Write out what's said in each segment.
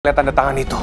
Lihat tanda tangan itu.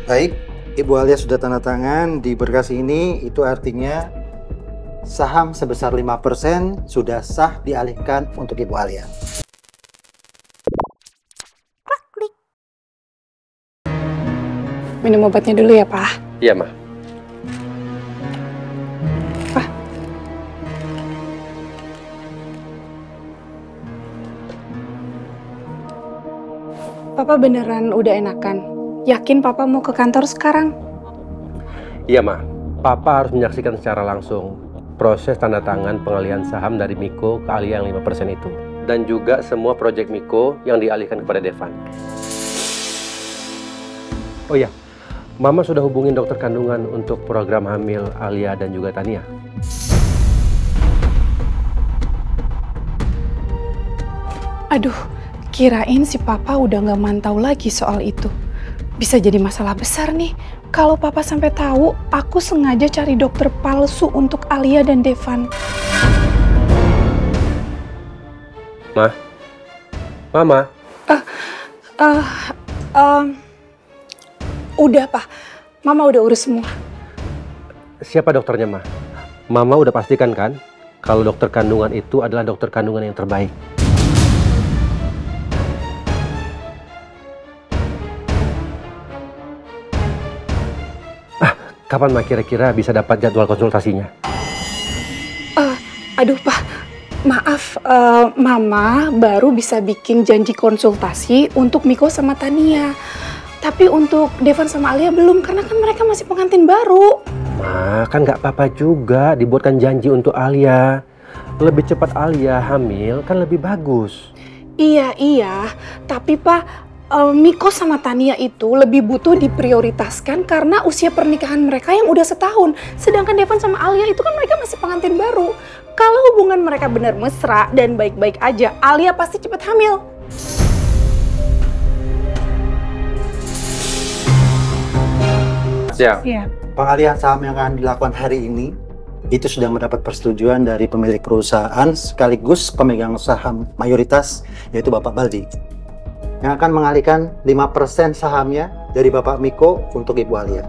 Baik, Ibu Alia sudah tanda tangan di berkas ini, itu artinya saham sebesar 5% sudah sah dialihkan untuk Ibu Alia. Minum obatnya dulu ya, Pak. Iya, Ma. Pak. Papa beneran udah enakan? Yakin Papa mau ke kantor sekarang? Iya, Ma. Papa harus menyaksikan secara langsung proses tanda tangan pengalihan saham dari Miko ke Alia yang 5% itu. Dan juga semua proyek Miko yang dialihkan kepada Devan. Oh iya, Mama sudah hubungin dokter kandungan untuk program hamil Alia dan juga Tania. Aduh, kirain si Papa udah nggak mantau lagi soal itu. Bisa jadi masalah besar nih. Kalau Papa sampai tahu, aku sengaja cari dokter palsu untuk Alia dan Devan. Ma? Mama? Udah, Pak. Mama udah urus semua. Siapa dokternya, Ma? Mama udah pastikan kan kalau dokter kandungan itu adalah dokter kandungan yang terbaik. Kapan Ma kira-kira bisa dapat jadwal konsultasinya? Aduh, Pak. Maaf, Mama baru bisa bikin janji konsultasi untuk Miko sama Tania. Tapi untuk Devan sama Alia belum, karena kan mereka masih pengantin baru. Ma, kan nggak apa-apa juga dibuatkan janji untuk Alia. Lebih cepat Alia hamil kan lebih bagus. Iya. Tapi Pak, Miko sama Tania itu lebih butuh diprioritaskan karena usia pernikahan mereka yang udah setahun. Sedangkan Devan sama Alia itu kan mereka masih pengantin baru. Kalau hubungan mereka benar mesra dan baik-baik aja, Alia pasti cepat hamil. Siap. Iya. Pengalihan saham yang akan dilakukan hari ini itu sudah mendapat persetujuan dari pemilik perusahaan sekaligus pemegang saham mayoritas, yaitu Bapak Baldi, yang akan mengalihkan 5% sahamnya dari Bapak Miko untuk Ibu Alia.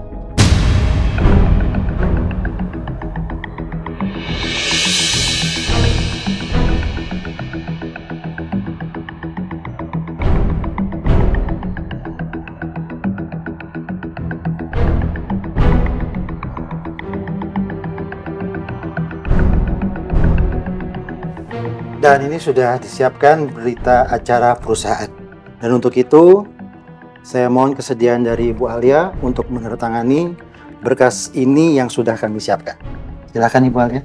Dan ini sudah disiapkan berita acara perusahaan. Dan untuk itu, saya mohon kesediaan dari Ibu Alia untuk menandatangani berkas ini yang sudah kami siapkan. Silakan Ibu Alia.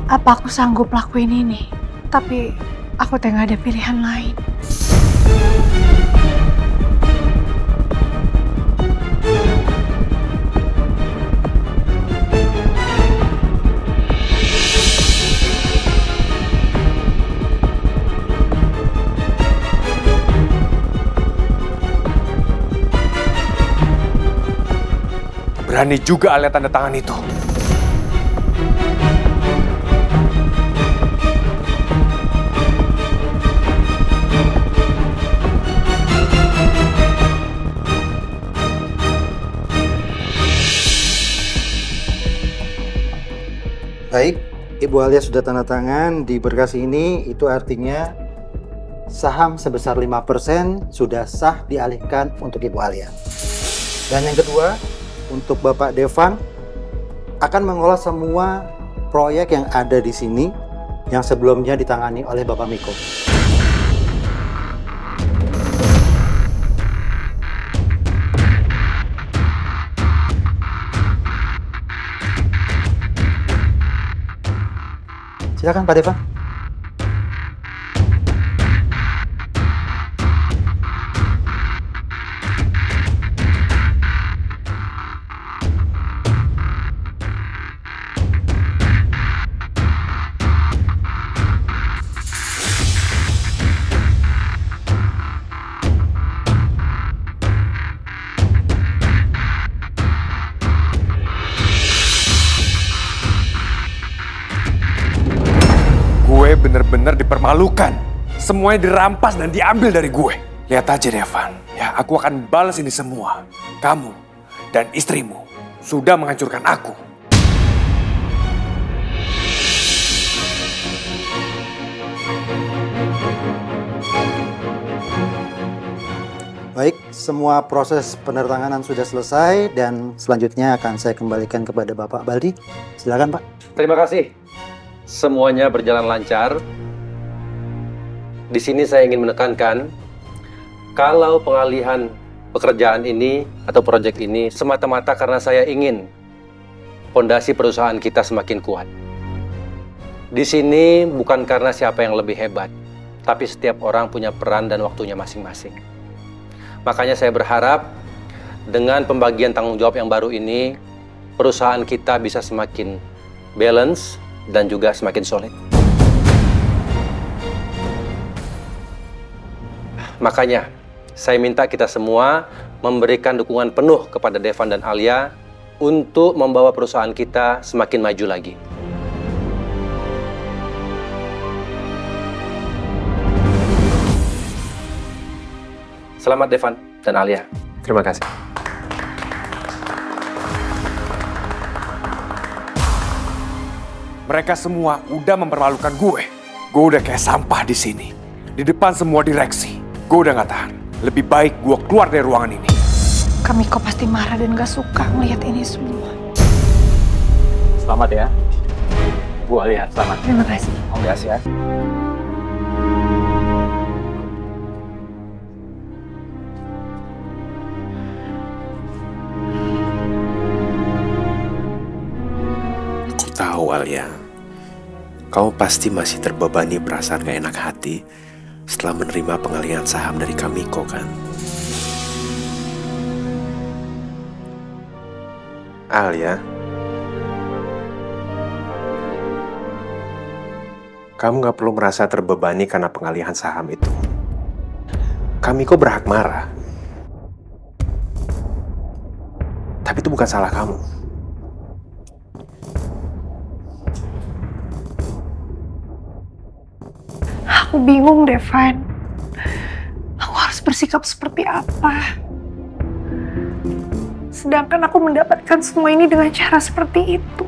Apa aku sanggup lakuin ini? Tapi aku nggak ada pilihan lain. Berani juga Alia tanda tangan itu. Baik, Ibu Alia sudah tanda tangan di berkas ini, itu artinya saham sebesar 5% sudah sah dialihkan untuk Ibu Alia. Dan yang kedua, untuk Bapak Devan akan mengolah semua proyek yang ada di sini yang sebelumnya ditangani oleh Bapak Miko. Silakan Pak Devan. Bener-bener dipermalukan. Semuanya dirampas dan diambil dari gue. Lihat aja Devan, ya aku akan balas ini semua. Kamu dan istrimu sudah menghancurkan aku. Baik, semua proses penertanganan sudah selesai dan selanjutnya akan saya kembalikan kepada Bapak Baldi. Silakan Pak. Terima kasih. Semuanya berjalan lancar. Di sini saya ingin menekankan, kalau pengalihan pekerjaan ini atau proyek ini semata-mata karena saya ingin fondasi perusahaan kita semakin kuat. Di sini bukan karena siapa yang lebih hebat, tapi setiap orang punya peran dan waktunya masing-masing. Makanya saya berharap dengan pembagian tanggung jawab yang baru ini, perusahaan kita bisa semakin balance dan juga semakin solid. Makanya, saya minta kita semua memberikan dukungan penuh kepada Devan dan Alia untuk membawa perusahaan kita semakin maju lagi. Selamat Devan dan Alia. Terima kasih. Mereka semua udah mempermalukan gue. Gue udah kayak sampah di sini. Di depan semua direksi. Gue udah gak tahan. Lebih baik gue keluar dari ruangan ini. Kami kok pasti marah dan gak suka melihat ini semua. Selamat ya, Bu Alia. Selamat. Terima kasih. Makasih ya. Aku tahu Alia, kamu pasti masih terbebani perasaan gak enak hati setelah menerima pengalihan saham dari Kamiko kan? Alia, kamu gak perlu merasa terbebani karena pengalihan saham itu. Kamiko berhak marah. Tapi itu bukan salah kamu. Aku bingung, Devan. Aku harus bersikap seperti apa? Sedangkan aku mendapatkan semua ini dengan cara seperti itu.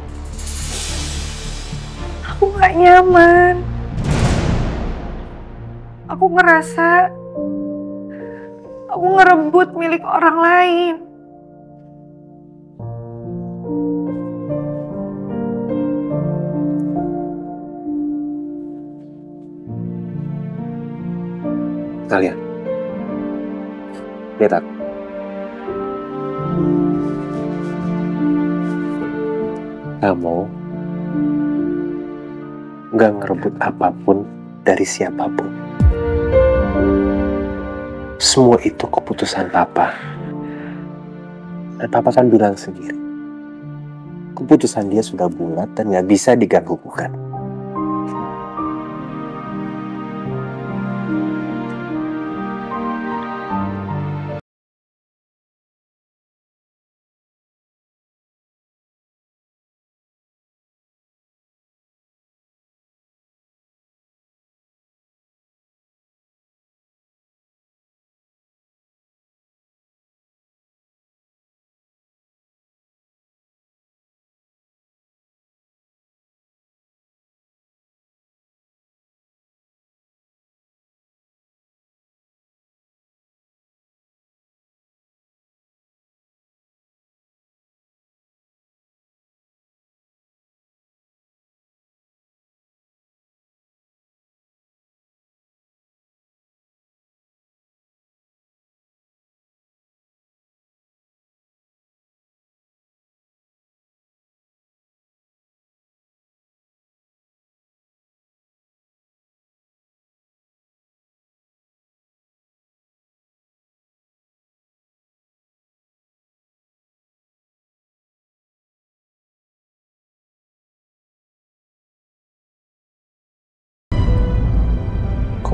Aku gak nyaman. Aku ngerasa aku ngerebut milik orang lain. Alia, lihat aku. Kamu nggak ngerebut apapun dari siapapun. Semua itu keputusan Papa. Dan Papa kan bilang sendiri, keputusan dia sudah bulat dan nggak bisa diganggu-gugat.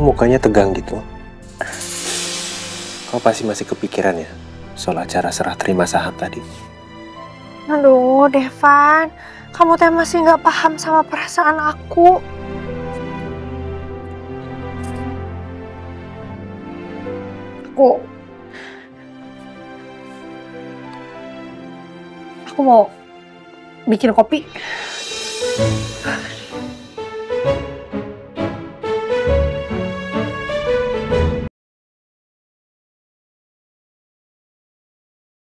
mukanya tegang gitu? Kau pasti masih kepikiran ya soal acara serah terima saham tadi? Aduh, Devan, kamu teh masih nggak paham sama perasaan aku. Aku mau bikin kopi.